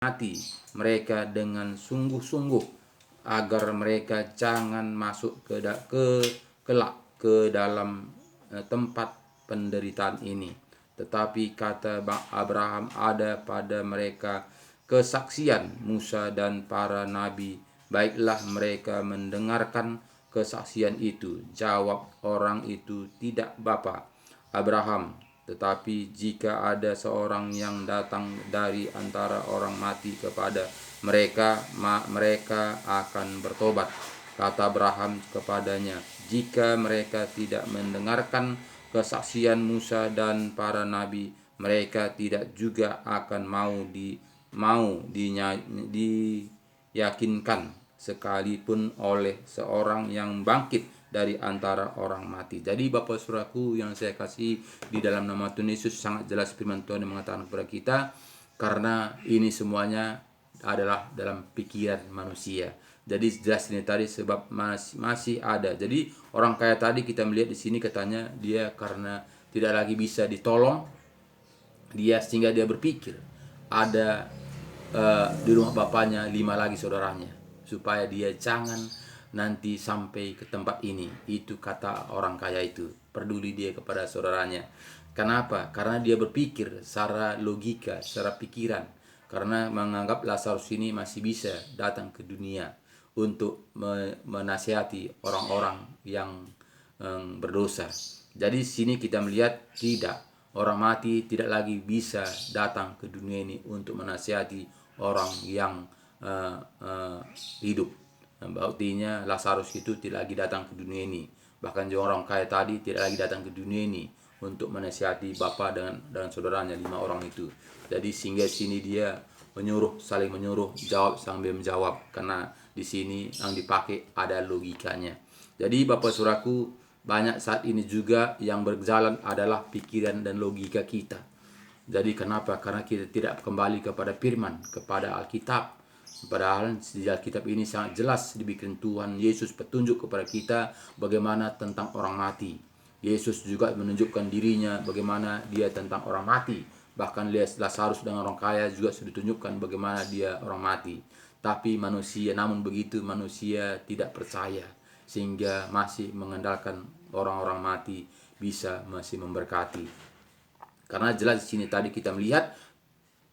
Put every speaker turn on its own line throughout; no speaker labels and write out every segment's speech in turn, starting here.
hati mereka dengan sungguh-sungguh agar mereka jangan masuk kelak ke dalam tempat penderitaan ini. Tetapi kata Abraham, ada pada mereka kesaksian Musa dan para nabi, baiklah mereka mendengarkan kesaksian itu. Jawab orang itu, tidak Bapa Abraham, tetapi jika ada seorang yang datang dari antara orang mati kepada mereka, mereka akan bertobat. Kata Abraham kepadanya, jika mereka tidak mendengarkan kesaksian Musa dan para nabi, mereka tidak juga akan mau diyakinkan sekalipun oleh seorang yang bangkit dari antara orang mati. Jadi Bapak Saudaraku yang saya kasih, di dalam nama Tuhan Yesus sangat jelas firman Tuhan yang mengatakan kepada kita, karena ini semuanya adalah dalam pikiran manusia. Jadi jelas ini tadi, sebab masih ada. Jadi orang kaya tadi kita melihat di sini, katanya dia karena tidak lagi bisa ditolong, sehingga dia berpikir ada di rumah bapaknya 5 lagi saudaranya, supaya dia jangan nanti sampai ke tempat ini. Itu kata orang kaya itu, peduli dia kepada saudaranya. Kenapa? Karena dia berpikir secara logika, secara pikiran, karena menganggap Lazarus ini masih bisa datang ke dunia untuk menasihati orang-orang yang berdosa. Jadi sini kita melihat tidak, orang mati tidak lagi bisa datang ke dunia ini untuk menasihati orang yang hidup. Artinya Lazarus itu tidak lagi datang ke dunia ini. Bahkan juga orang kaya tadi tidak lagi datang ke dunia ini untuk menasihati bapa dengan saudaranya 5 orang itu. Jadi sehingga sini dia saling menyuruh, jawab sambil menjawab, karena di sini yang dipakai ada logikanya. Jadi Bapak Saudaraku, banyak saat ini juga yang berjalan adalah pikiran dan logika kita. Jadi kenapa? Karena kita tidak kembali kepada firman, kepada Alkitab. Padahal di Alkitab ini sangat jelas dibikin Tuhan Yesus petunjuk kepada kita bagaimana tentang orang mati. Yesus juga menunjukkan dirinya bagaimana dia tentang orang mati. Bahkan Lazarus dengan orang kaya juga sudah ditunjukkan bagaimana dia orang mati. Tapi namun begitu manusia tidak percaya, sehingga masih mengandalkan orang-orang mati bisa masih memberkati. Karena jelas di sini tadi kita melihat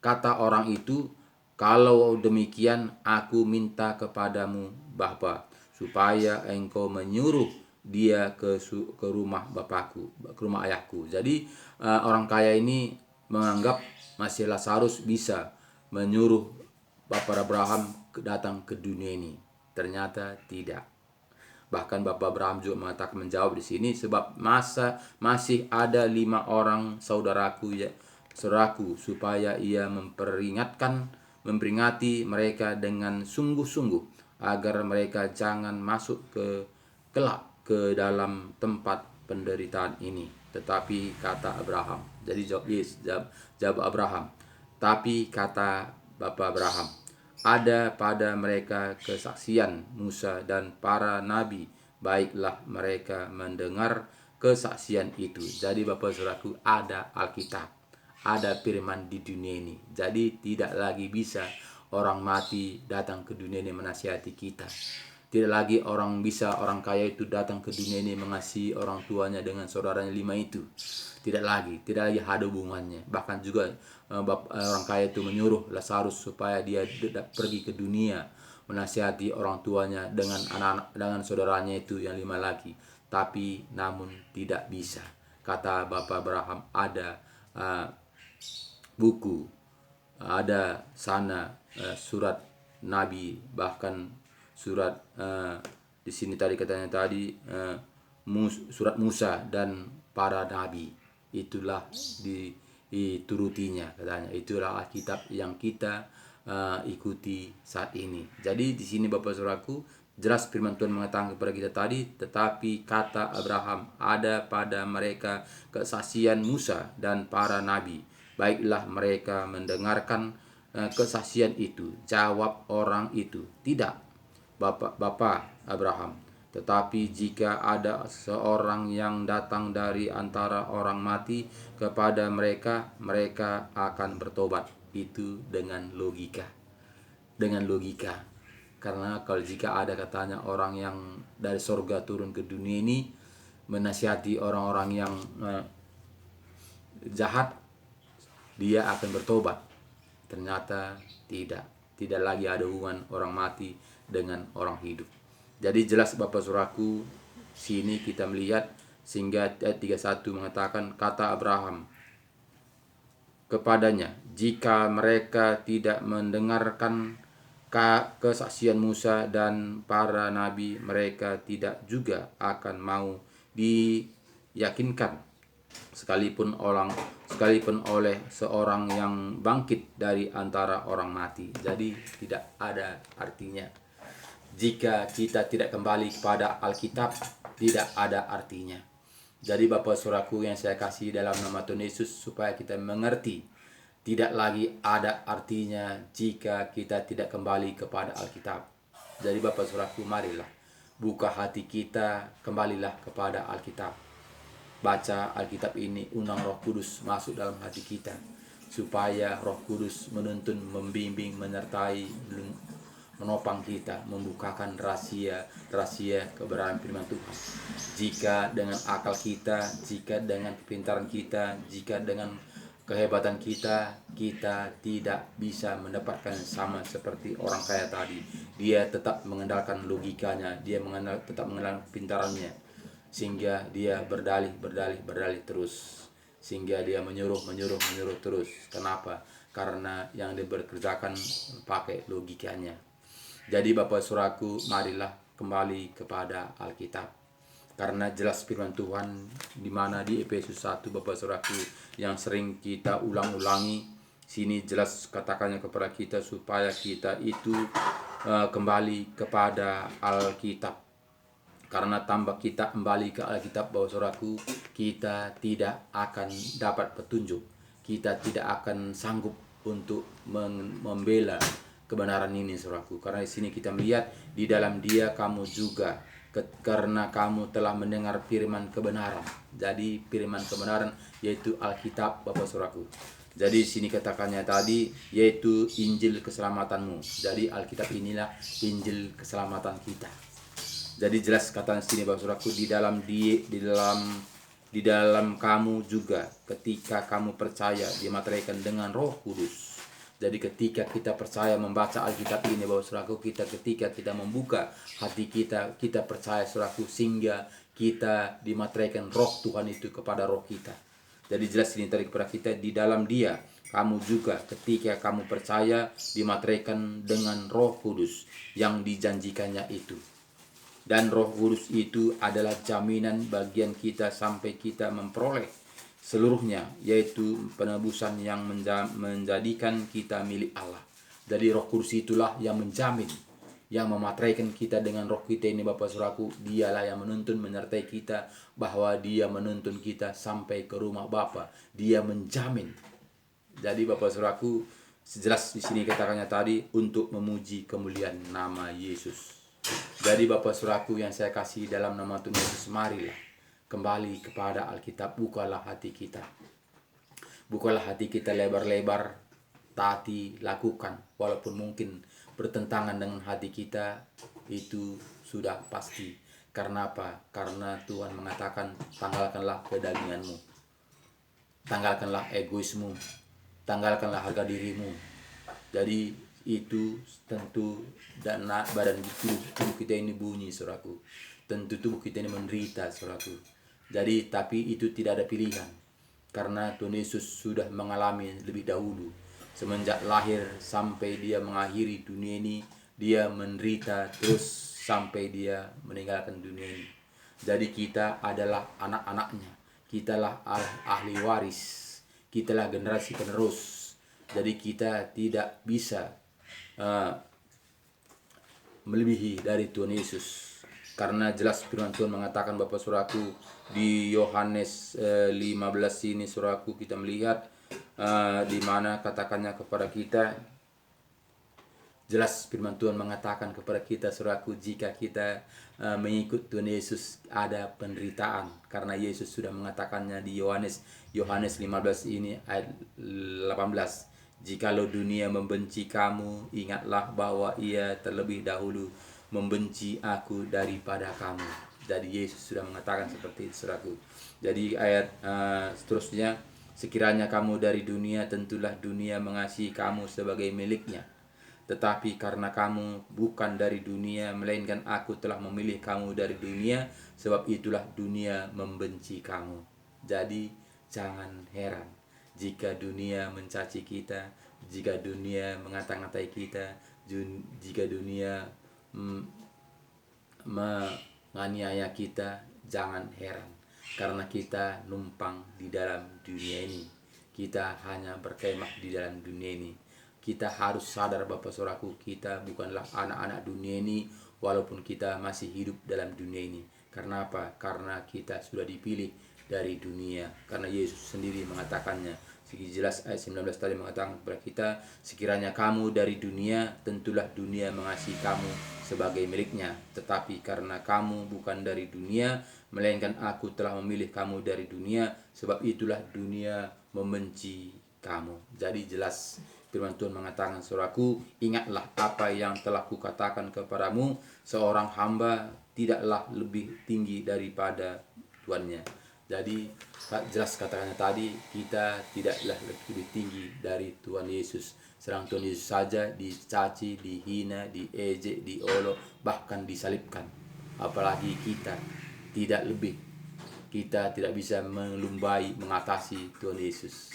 kata orang itu, kalau demikian aku minta kepadamu Bapa, supaya engkau menyuruh dia ke rumah bapakku, ke rumah ayahku. Jadi orang kaya ini menganggap masih Lazarus bisa menyuruh Bapak Abraham datang ke dunia ini. Ternyata tidak. Bahkan Bapak Abraham juga mengatakan, menjawab di sini, sebab masih ada 5 orang saudaraku, supaya ia memperingati mereka dengan sungguh-sungguh, agar mereka jangan masuk kelak ke dalam tempat penderitaan ini. Tetapi kata Abraham, jadi jawab Abraham, tapi kata Bapak Abraham, ada pada mereka kesaksian Musa dan para nabi, baiklah mereka mendengar kesaksian itu. Jadi Bapak Saudaraku, ada Alkitab, ada firman di dunia ini. Jadi tidak lagi bisa orang mati datang ke dunia ini menasihati kita. Tidak lagi orang kaya itu datang ke dunia ini mengasihi orang tuanya dengan saudaranya 5 itu. Tidak lagi ada hubungannya. Bahkan juga orang kaya itu menyuruh Lazarus supaya dia pergi ke dunia menasihati orang tuanya dengan anak-anak, dengan saudaranya itu yang 5 lagi. Tapi namun tidak bisa. Kata Bapak Abraham, ada buku, ada sana surat nabi, bahkan surat di sini tadi katanya tadi surat Musa dan para nabi, itulah diturutinya katanya. Itulah Alkitab yang kita ikuti saat ini. Jadi di sini Bapak Saudaraku, jelas firman Tuhan mengatakan kepada kita tadi, tetapi kata Abraham, ada pada mereka kesaksian Musa dan para nabi, baiklah mereka mendengarkan kesaksian itu. Jawab orang itu, tidak Bapak Abraham, tetapi jika ada seorang yang datang dari antara orang mati kepada mereka, mereka akan bertobat. Itu dengan logika. dengan logika. Karena kalau jika ada katanya orang yang dari sorga turun ke dunia ini menasihati orang-orang yang jahat, dia akan bertobat. Ternyata tidak lagi ada hubungan orang mati dengan orang hidup. Jadi jelas Bapak Saudaraku, sini kita melihat sehingga ayat 31 mengatakan, kata Abraham kepadanya, jika mereka tidak mendengarkan kesaksian Musa dan para nabi, mereka tidak juga akan mau diyakinkan sekalipun oleh seorang yang bangkit dari antara orang mati. Jadi tidak ada artinya. Jika kita tidak kembali kepada Alkitab, tidak ada artinya. Jadi Bapak Saudaraku yang saya kasih dalam nama Tuhan Yesus, supaya kita mengerti, tidak lagi ada artinya jika kita tidak kembali kepada Alkitab. Jadi Bapak Saudaraku, marilah buka hati kita, kembalilah kepada Alkitab. Baca Alkitab ini, undang Roh Kudus masuk dalam hati kita, supaya Roh Kudus menuntun, membimbing, menyertai, menopang kita, membukakan rahasia kebenaran firman Tuhan. Jika dengan akal kita, jika dengan kepintaran kita, jika dengan kehebatan kita tidak bisa mendapatkan sama seperti orang kaya tadi. Dia tetap mengandalkan logikanya, dia tetap mengandalkan pintarannya, sehingga dia berdalih terus, sehingga dia menyuruh terus. Kenapa? Karena yang dia bekerjakan pakai logikanya. Jadi Bapak Saudaraku, marilah kembali kepada Alkitab. Karena jelas firman Tuhan di mana di Efesus 1 Bapak Saudaraku yang sering kita ulang-ulangi, sini jelas katakannya kepada kita supaya kita itu kembali kepada Alkitab. Karena tanpa kita kembali ke Alkitab Bapak Saudaraku, kita tidak akan dapat petunjuk. Kita tidak akan sanggup untuk membela kebenaran ini, Saudaraku. Karena di sini kita melihat di dalam Dia kamu juga, karena kamu telah mendengar firman kebenaran. Jadi firman kebenaran yaitu Alkitab Bapak Saudaraku. Jadi di sini katakannya tadi yaitu Injil keselamatanmu. Jadi Alkitab inilah Injil keselamatan kita. Jadi jelas kata di sini Bapak Saudaraku, di dalam kamu juga ketika kamu percaya dimateraikan dengan Roh Kudus. Jadi ketika kita percaya membaca Alkitab ini Bapak Saudaraku, ketika kita membuka hati kita percaya Saudaraku, sehingga kita dimateraikan Roh Tuhan itu kepada roh kita. Jadi jelas ini tadi kepada kita, di dalam Dia kamu juga ketika kamu percaya dimateraikan dengan Roh Kudus yang dijanjikannya itu. Dan Roh Kudus itu adalah jaminan bagian kita sampai kita memperoleh seluruhnya, yaitu penebusan yang menjadikan kita milik Allah. Jadi Roh Kudus itulah yang menjamin, yang memateraikan kita dengan roh kita ini Bapak Saudaraku. Dialah yang menuntun, menyertai kita, bahwa Dia menuntun kita sampai ke rumah Bapa. Dia menjamin. Jadi Bapak Saudaraku, sejelas di sini katakannya tadi untuk memuji kemuliaan nama Yesus. Jadi Bapak Saudaraku yang saya kasih dalam nama Tuhan Yesus, marilah kembali kepada Alkitab. Bukalah hati kita. Bukalah hati kita lebar-lebar, taati, lakukan. Walaupun mungkin bertentangan dengan hati kita, itu sudah pasti. Karena apa? Karena Tuhan mengatakan, tanggalkanlah kedaginganmu, tanggalkanlah egoismu, tanggalkanlah harga dirimu. Jadi itu tentu dan badan tubuh kita ini bunyi, Saudaraku. Tentu tubuh kita ini menderita, Saudaraku. Jadi tapi itu tidak ada pilihan, karena Tuhan Yesus sudah mengalami lebih dahulu. Semenjak lahir sampai Dia mengakhiri dunia ini, Dia menderita terus sampai Dia meninggalkan dunia ini. Jadi kita adalah anak-anaknya, kitalah ahli waris, kitalah generasi penerus. Jadi kita tidak bisa melebihi dari Tuhan Yesus. Karena jelas firman Tuhan mengatakan Bapak Saudaraku, di Yohanes 15 ini Saudaraku, kita melihat di mana katakannya kepada kita, jelas firman Tuhan mengatakan kepada kita Saudaraku, jika kita mengikut Tuhan Yesus ada penderitaan. Karena Yesus sudah mengatakannya di Yohanes 15 ini ayat 18. Jikalau dunia membenci kamu, ingatlah bahwa ia terlebih dahulu membenci aku daripada kamu. Jadi Yesus sudah mengatakan seperti itu, saudaraku. Jadi ayat seterusnya, sekiranya kamu dari dunia, tentulah dunia mengasihi kamu sebagai miliknya. Tetapi karena kamu bukan dari dunia, melainkan aku telah memilih kamu dari dunia, sebab itulah dunia membenci kamu. Jadi jangan heran jika dunia mencaci kita, jika dunia mengata-ngatai kita, jika dunia menganiaya kita. Jangan heran, karena kita numpang di dalam dunia ini. Kita hanya berkemah di dalam dunia ini. Kita harus sadar Bapak Saudaraku, kita bukanlah anak-anak dunia ini, walaupun kita masih hidup dalam dunia ini. Karena apa? Karena kita sudah dipilih dari dunia. Karena Yesus sendiri mengatakannya. Segi jelas ayat 19 tadi mengatakan kepada kita, sekiranya kamu dari dunia, tentulah dunia mengasihi kamu sebagai miliknya. Tetapi karena kamu bukan dari dunia, melainkan aku telah memilih kamu dari dunia, sebab itulah dunia membenci kamu. Jadi jelas firman Tuhan mengatakan, saudaraku, ingatlah apa yang telah kukatakan kepadamu, seorang hamba tidaklah lebih tinggi daripada tuannya. Jadi jelas katakannya tadi, kita tidaklah lebih tinggi dari Tuhan Yesus. Sedang Tuhan Yesus saja dicaci, dihina, diejek, diolok, bahkan disalibkan. Apalagi kita tidak lebih. Kita tidak bisa melumbai, mengatasi Tuhan Yesus.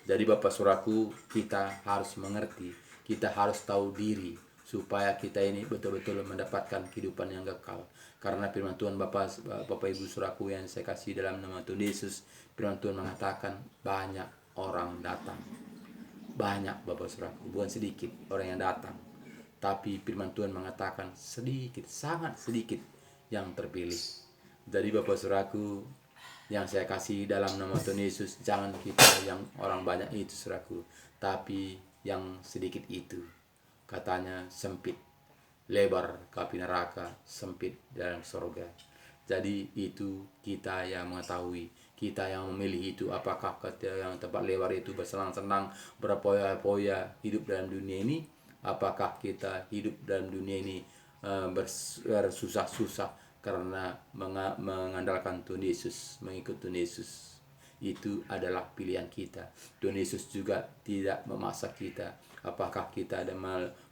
Jadi Bapak Saudaraku, kita harus mengerti, kita harus tahu diri, supaya kita ini betul-betul mendapatkan kehidupan yang kekal. Karena firman Tuhan Bapak Ibu Saudaraku yang saya kasih dalam nama Tuhan Yesus, firman Tuhan mengatakan banyak orang datang. Banyak Bapak Saudaraku, bukan sedikit orang yang datang. Tapi firman Tuhan mengatakan sedikit, sangat sedikit yang terpilih. Jadi Bapak Saudaraku yang saya kasih dalam nama Tuhan Yesus, jangan kita yang orang banyak itu saudaraku, tapi yang sedikit itu. Katanya sempit, lebar ke api neraka, sempit dalam surga. Jadi itu kita yang mengetahui, kita yang memilih itu. Apakah kita yang tempat lebar itu bersenang-senang, berpoya-poya hidup dalam dunia ini? Apakah kita hidup dalam dunia ini bersusah-susah karena mengandalkan Tuhan Yesus, mengikut Tuhan Yesus? Itu adalah pilihan kita. Tuhan Yesus juga tidak memaksa kita. Apakah kita ada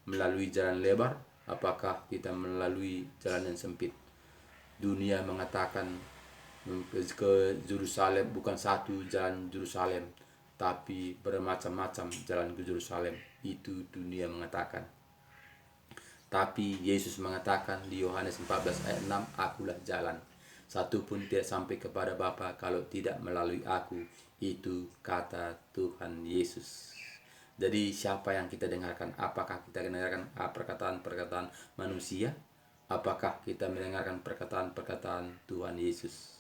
melalui jalan lebar, apakah kita melalui jalan yang sempit? Dunia mengatakan ke Yerusalem bukan satu jalan Yerusalem, tapi bermacam-macam jalan ke Yerusalem. Itu dunia mengatakan. Tapi Yesus mengatakan di Yohanes 14 ayat 6, akulah jalan. Satu pun tidak sampai kepada Bapa kalau tidak melalui aku. Itu kata Tuhan Yesus. Jadi siapa yang kita dengarkan? Apakah kita dengarkan perkataan-perkataan manusia? Apakah kita mendengarkan perkataan-perkataan Tuhan Yesus?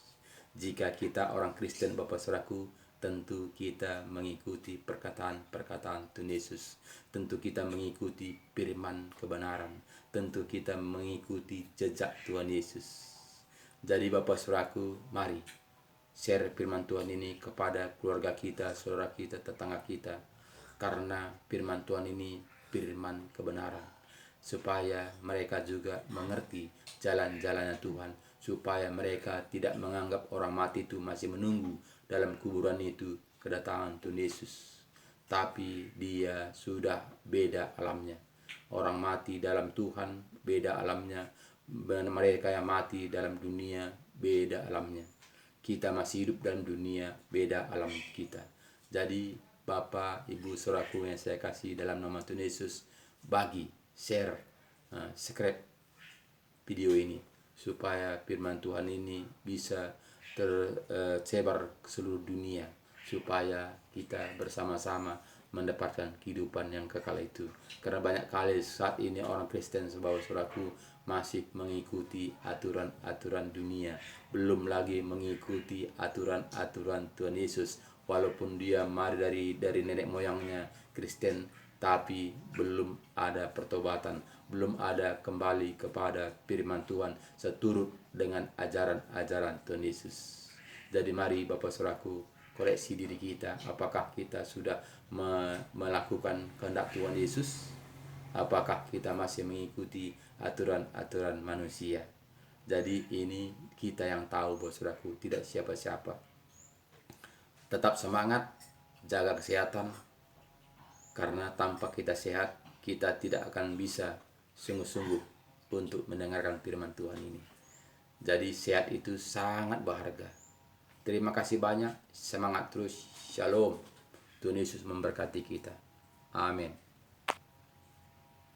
Jika kita orang Kristen Bapak Saudaraku, tentu kita mengikuti perkataan-perkataan Tuhan Yesus. Tentu kita mengikuti firman kebenaran. Tentu kita mengikuti jejak Tuhan Yesus. Jadi Bapak Saudaraku, mari share firman Tuhan ini kepada keluarga kita, saudara kita, tetangga kita. Karena firman Tuhan ini firman kebenaran, supaya mereka juga mengerti jalan-jalannya Tuhan, supaya mereka tidak menganggap orang mati itu masih menunggu dalam kuburan itu kedatangan Tuhan Yesus. Tapi dia sudah beda alamnya. Orang mati dalam Tuhan beda alamnya, mereka yang mati dalam dunia beda alamnya. Kita masih hidup dalam dunia, beda alam kita. Jadi Bapak, Ibu, Saudaraku yang saya kasih dalam nama Tuhan Yesus, bagi, share, subscribe video ini, supaya firman Tuhan ini bisa tersebar ke seluruh dunia, supaya kita bersama-sama mendapatkan kehidupan yang kekal itu. Karena banyak kali saat ini orang Kristen, saudaraku, masih mengikuti aturan-aturan dunia, belum lagi mengikuti aturan-aturan Tuhan Yesus. Walaupun dia mari dari nenek moyangnya Kristen, tapi belum ada pertobatan, belum ada kembali kepada firman Tuhan seturut dengan ajaran-ajaran Tuhan Yesus. Jadi mari Bapak Saudaraku, koreksi diri kita. Apakah kita sudah melakukan kehendak Tuhan Yesus? Apakah kita masih mengikuti aturan-aturan manusia? Jadi ini kita yang tahu, bos saudaraku, tidak siapa-siapa. Tetap semangat, jaga kesehatan, karena tanpa kita sehat, kita tidak akan bisa sungguh-sungguh untuk mendengarkan firman Tuhan ini. Jadi sehat itu sangat berharga. Terima kasih banyak, semangat terus, shalom. Tuhan Yesus memberkati kita. Amin.